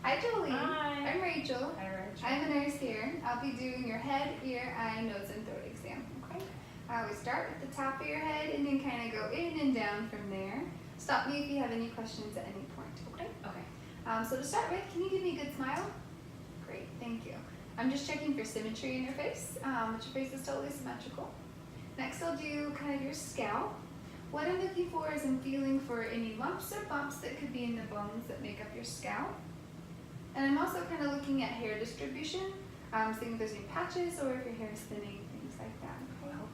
Hi, Jolie. Hi. I'm Rachel. Hi, Rachel. I'm a nurse here. I'll be doing your head, ear, eye, nose, and throat exam. Okay. I always start with the top of your head and then kind of go in and down from there. Stop me if you have any questions at any point. Okay. Okay. So to start with, can you give me a good smile? Great. Thank you. I'm just checking for symmetry in your face. But your face is totally symmetrical. Next, I'll do kind of your scalp. What I'm looking for is I'm feeling for any lumps or bumps that could be in the bones that make up your scalp. And I'm also kind of looking at hair distribution, seeing if there's any patches or if your hair is thinning, things like that. I hope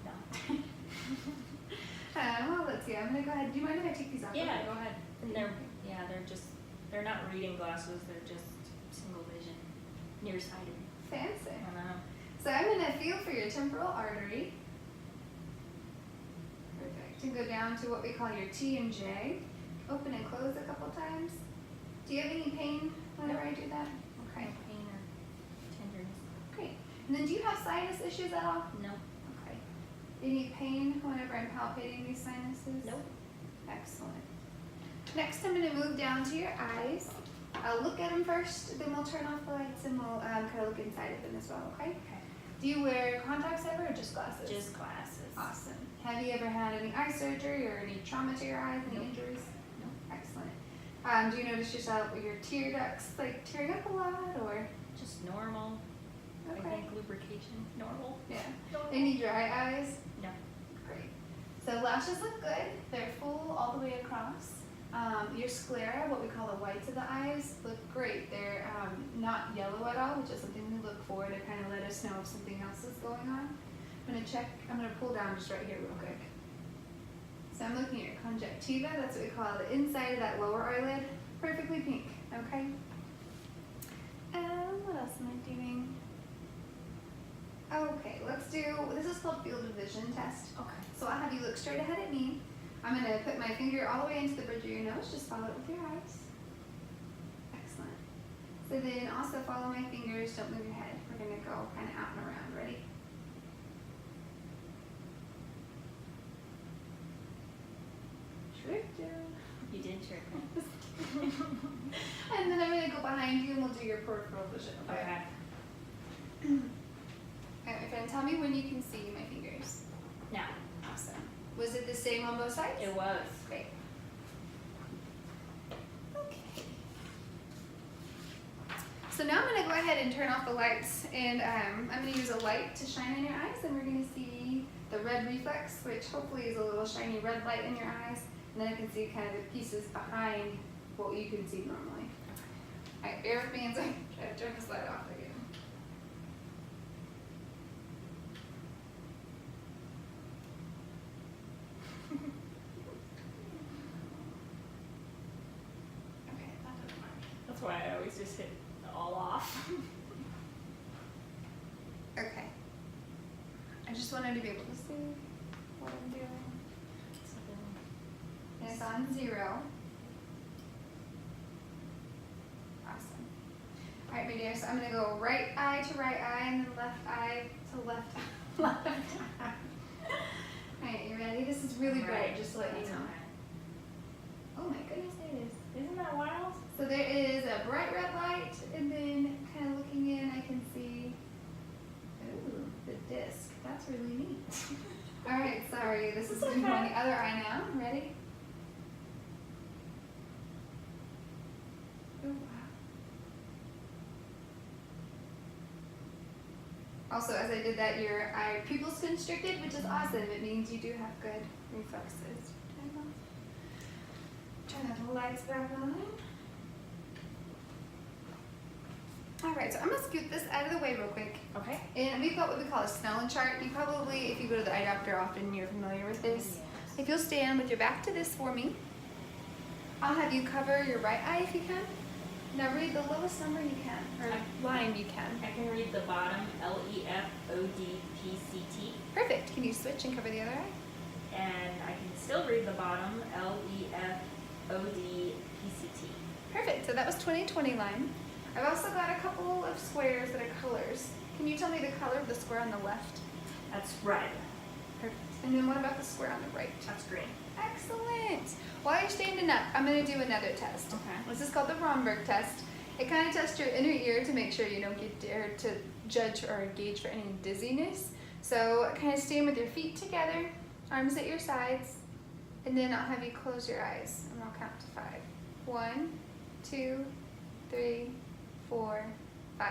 not. Well, let's see. I'm gonna go ahead. Do you mind if I take these off? Yeah, go ahead. They're not reading glasses. They're just single vision, nearsighted. Fancy. I don't know. So I'm gonna feel for your temporal artery. Perfect. And go down to what we call your T and J. Open and close a couple times. Do you have any pain whenever I do that? Okay. No pain or tenderness. Great. And then do you have sinus issues at all? No. Okay. Any pain whenever I'm palpating these sinuses? Nope. Excellent. Next, I'm going to move down to your eyes. I'll look at them first, then we'll turn off the lights and we'll kind of look inside of them as well, okay? Okay. Do you wear contacts ever or just glasses? Just glasses. Awesome. Have you ever had any eye surgery or any trauma to your eyes, any Nope. injuries? Nope. Excellent. Do you notice yourself with your tear ducts like tearing up a lot or? Just normal. I Okay. think lubrication. Normal. Yeah. Normal. Any dry eyes? No. Great. So lashes look good. They're full all the way across. Your sclera, what we call the whites of the eyes, look great. They're not yellow at all, which is something we look for to kind of let us know if something else is going on. I'm going to check, I'm going to pull down just right here real quick. So I'm looking at your conjunctiva, that's what we call the inside of that lower eyelid. Perfectly pink, okay? What else am I doing? Okay, let's do, this is called field of vision test. Okay. So I'll have you look straight ahead at me. I'm going to put my finger all the way into the bridge of your nose. Just follow it with your eyes. Excellent. So then also follow my fingers. Don't move your head. We're going to go kind of out and around. Ready? Tricked you. You did trick me. And then I'm going to go behind you and we'll do your peripheral vision. Okay? Okay. Alright, my friend, tell me when you can see my fingers. Now. Awesome. Was it the same on both sides? It was. Great. Okay. So now I'm going to go ahead and turn off the lights, and I'm going to use a light to shine in your eyes, and we're going to see the red reflex, which hopefully is a little shiny red light in your eyes, and then I can see kind of the pieces behind what you can see normally. Alright, bear with me as I try to turn this light off again. Okay, that doesn't work. That's why I always just hit all off. Okay. I just wanted to be able to see what I'm doing. And it's on 0. Awesome. Alright, my dear, so I'm going to go right eye to right eye and then left eye to left eye. Left eye. Alright, you ready? This is really bright, just to let you That's know. okay. Oh my goodness, it is. Isn't that wild? So there is a bright red light, and then kind of looking in, I can see, ooh, the disc. That's really neat. All right, sorry, this is going to go on the other eye now. Ready? Oh, wow. Also, as I did that, your eye pupils constricted, which is awesome. It means you do have good reflexes. Turn the lights back on. Alright, so I'm going to scoot this out of the way real quick. Okay. And we've got what we call a Snellen chart. You probably, if you go to the eye doctor often, you're familiar with this. Yes. If you'll stand with your back to this for me, I'll have you cover your right eye if you can. Now read the lowest number you can, or line you can. I can read the bottom, L-E-F-O-D-P-C-T. Perfect. Can you switch and cover the other eye? And I can still read the bottom, L-E-F-O-D-P-C-T. Perfect. So that was 20/20 line. I've also got a couple of squares that are colors. Can you tell me the color of the square on the left? That's red. Perfect. And then what about the square on the right? That's green. Excellent. While you're standing up, I'm going to do another test. Okay. This is called the Romberg test. It kind of tests your inner ear to make sure you don't get or to judge or gauge for any dizziness. So kind of stand with your feet together, arms at your sides, and then I'll have you close your eyes and I'll count to 5. 1, 2, 3, 4, 5.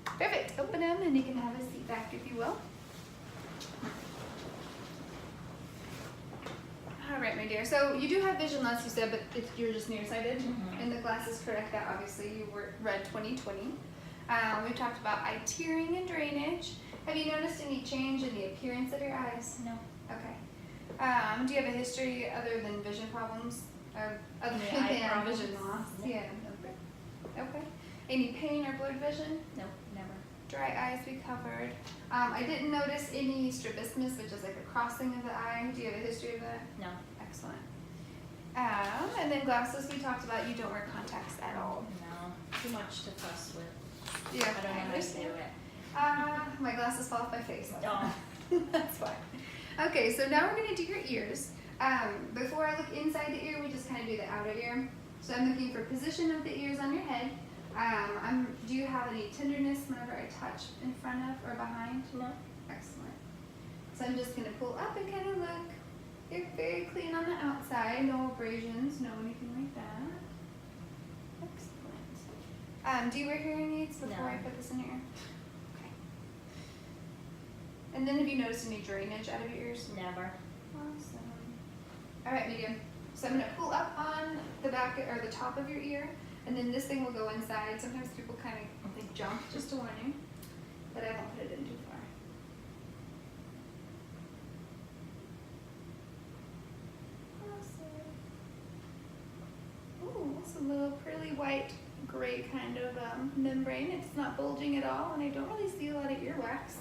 Perfect. Open them and you can have a seat back if you will. All right, my dear. So you do have vision loss, you said, but you're just nearsighted, and the glasses correct that. Obviously, you read 20/20. We talked about eye tearing and drainage. Have you noticed any change in the appearance of your eyes? No. Okay. Do you have a history other than vision problems, or other than vision loss? No. Yeah. Okay. Any pain or blurred vision? No, never. Dry eyes we covered. I didn't notice any strabismus, which is like a crossing of the eye. Do you have a history of that? No. Excellent. And then glasses we talked about. You don't wear contacts at all. No. Too much to fuss with. Yeah, I don't know how to do it. My glasses fall off my face. Oh. That's fine. Okay, so now we're going to do your ears. Before I look inside the ear, we just kind of do the outer ear. So I'm looking for position of the ears on your head. Do you have any tenderness whenever I touch in front of or behind? No. Excellent. So I'm just going to pull up and kind of look. You're very clean on the outside. No abrasions, no anything like that. Excellent. Do you wear hearing aids before No. I put this in your ear? Okay. And then have you noticed any drainage out of your ears? Never. Awesome. All right, medium. So I'm going to pull up on the back or the top of your ear, and then this thing will go inside. Sometimes people kind of they jump, just to warn you, but I won't put it in too far. Awesome. Ooh, it's a little pearly white, gray kind of membrane. It's not bulging at all, and I don't really see a lot of earwax.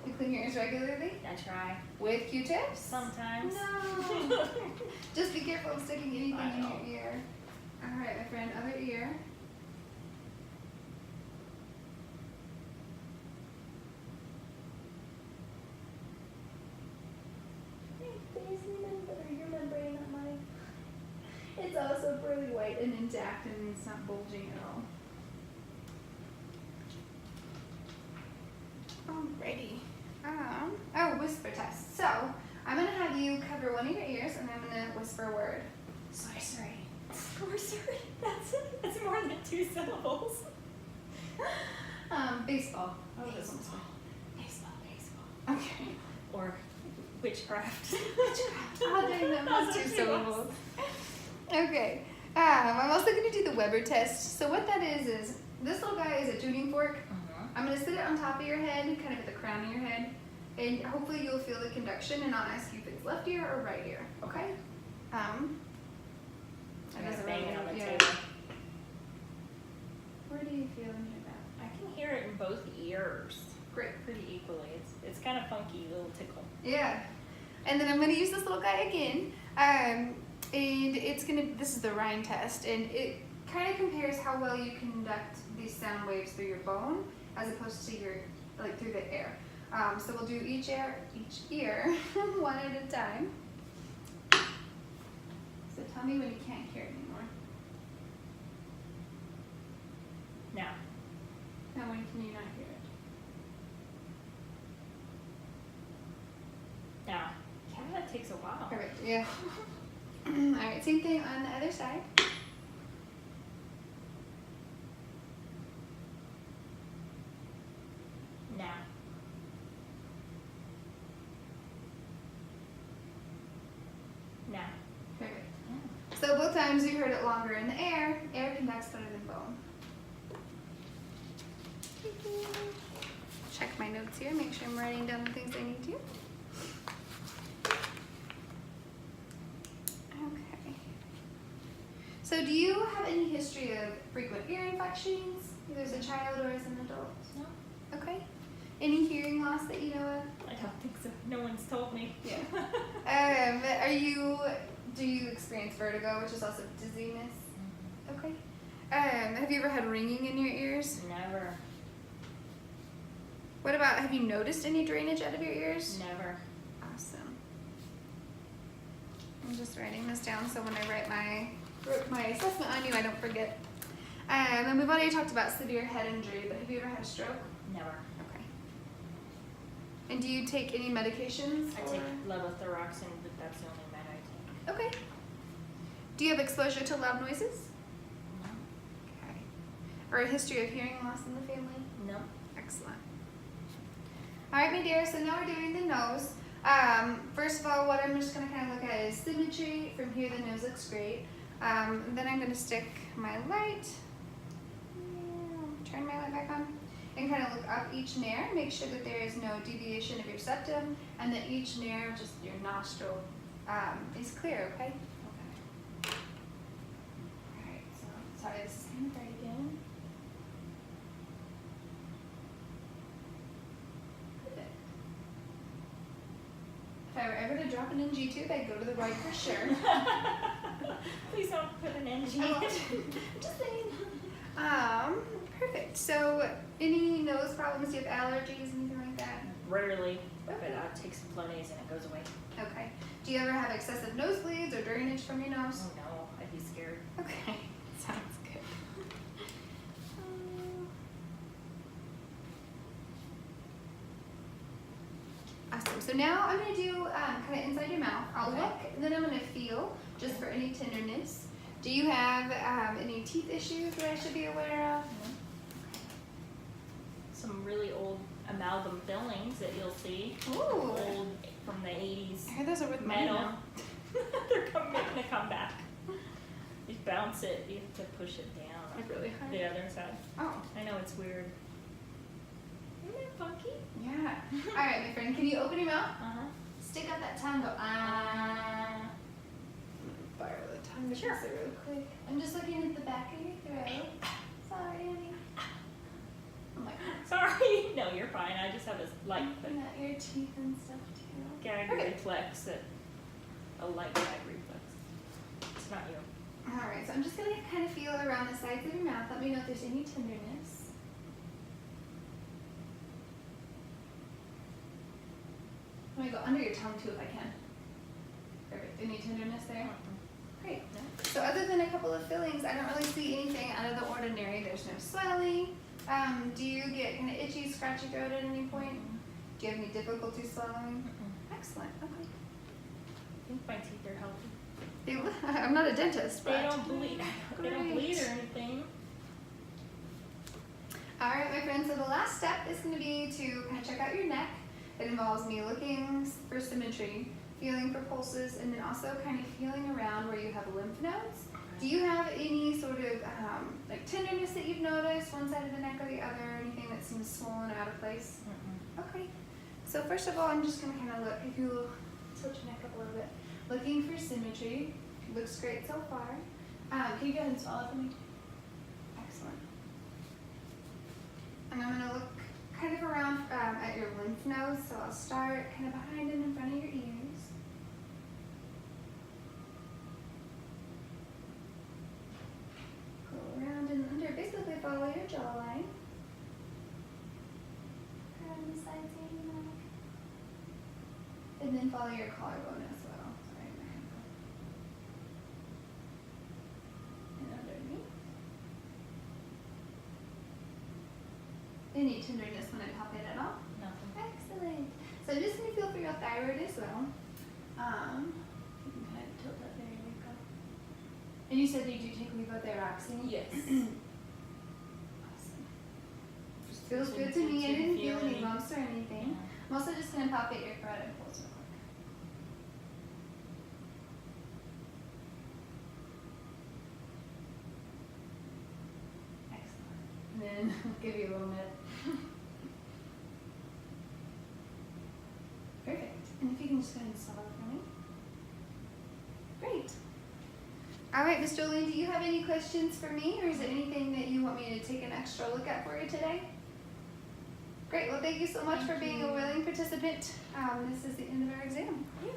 You clean your ears regularly? I try. With Q-tips? Sometimes. No. Just be careful of sticking anything I in know. your ear. All right, my friend, other ear. Your membrane, not mine. It's also pearly white and intact, and it's not bulging at all. Alrighty. Oh, whisper test. So, I'm going to have you cover one of your ears, and I'm going to whisper a word. Sorcery. Sorcery? That's more than 2 syllables. Baseball. Oh, Baseball. this one's fun. Baseball. Okay. Or witchcraft. Witchcraft. Oh, dang, that was 2 syllables. Okay. I'm also going to do the Weber test. So what that is this little guy is a tuning fork. I'm going to sit it on top of your head, kind of at the crown of your head, and hopefully you'll feel the conduction, and I'll ask you if it's left ear or right ear, okay? I'm gonna bang it on the table. Where do you feel and hear that? I can hear it in both ears. Great. Pretty equally. It's kind of funky, little tickle. Yeah. And then I'm going to use this little guy again, and this is the Rhine test, and it kind of compares how well you conduct these sound waves through your bone as opposed to through the air. So we'll do each ear one at a time. So tell me when you can't hear it anymore. Now. Now when can you not hear it? Now. Yeah, that takes a while. Perfect, yeah. All right, same thing on the other side. Now. Now. Perfect. Yeah. So both times you heard it longer in the air. Air conducts better than bone. Check my notes here, make sure I'm writing down the things I need to. Okay. So do you have any history of frequent ear infections, either as a child or as an adult? No. Okay. Any hearing loss that you know of? I don't think so. No one's told me. Yeah. Do you experience vertigo, which is also dizziness? Okay. Have you ever had ringing in your ears? Never. What about, have you noticed any drainage out of your ears? Never. Awesome. I'm just writing this down so when I write my assessment on you, I don't forget. And we've already talked about severe head injury, but have you ever had a stroke? Never. Okay. And do you take any medications? I take levothyroxine, but that's the only med I take. Okay. Do you have exposure to loud noises? No. Okay. Or a history of hearing loss in the family? No. Excellent. All right, my dear, so now we're doing the nose. First of all, what I'm just going to kind of look at is symmetry. From here, the nose looks great. Then I'm going to stick my light, turn my light back on, and kind of look up each nair. Make sure that there is no deviation of your septum, and that each nair, just your nostril, is clear, okay? Okay. All right, so, sorry, this is kind of bright again. Perfect. If I were ever to drop an NG tube, I'd go to the right for sure. Please don't put an NG I won't. in. Just saying. Perfect. So, any nose problems? Do you have allergies, anything like that? Rarely, but Okay. I'll take some Flonase and it goes away. Okay. Do you ever have excessive nosebleeds or drainage from your nose? Oh no, I'd be scared. Okay. Sounds good. Awesome. So now I'm going to do kind of inside your mouth. I'll Okay. look, and then I'm going to feel just for any tenderness. Do you have any teeth issues that I should be aware of? Some really old amalgam fillings that you'll see. Ooh. Old from the 80s. I heard those are with money Metal. now. They're making a comeback. You bounce it, you have to push it down. Like really hard? The other side. Oh. I know it's weird. Isn't that funky? Yeah. All right, my friend. Can you open your mouth? Uh-huh. Stick out that tongue. Go ah. Borrow the tongue to Sure. kiss it real quick. I'm just looking at the back of your throat. Sorry, honey. I'm like Sorry. No, you're fine. I just have a light looking at your teeth and stuff too. gag Okay. reflex that a light gag reflex. It's not you. All right, so I'm just gonna kind of feel around the sides of your mouth. Let me know if there's any tenderness. I'm gonna go under your tongue too if I can. Perfect. Any tenderness there? Great. No? So other than a couple of fillings, I don't really see anything out of the ordinary. There's no swelling. Do you get kind of itchy, scratchy throat at any point? Do you have any difficulty swallowing? Excellent. Okay. I think my teeth are healthy. I'm not a dentist, but They don't bleed. They don't bleed or Great. anything. All right, my friends. So the last step is going to be to kind of check out your neck. It involves me looking for symmetry, feeling for pulses, and then also kind of feeling around where you have lymph nodes. Do you have any sort of like tenderness that you've noticed, one side of the neck or the other, anything that seems swollen or out of place? Okay. So first of all, I'm just going to kind of look, if you tilt your neck up a little bit, looking for symmetry. Looks great so far. Can you go ahead and swallow for me? Excellent. And I'm going to look kind of around at your lymph nodes. So I'll start kind of behind and in front of your ears. Go around and under, basically follow your jawline. Around the sides of your neck. And then follow your collarbone as well. Sorry, my hand fell. And underneath. Any tenderness when I pop it at all? Nothing. Excellent. So I'm just going to feel for your thyroid as well. You can kind of tilt that there. There you go. And you said that you do take levothyroxine? Yes. Awesome. Feels good to me. I didn't feel any lumps or anything. I'm also just going to palpate your carotid pulse real quick. Excellent. And then I'll give you a little bit. Perfect. And if you can just go ahead and swallow for me. Great. All right, Ms. Jolene, do you have any questions for me, or is there anything that you want me to take an extra look at for you today? Great. Well, thank you so much for being a willing participant. This is the end of our exam. Yeah.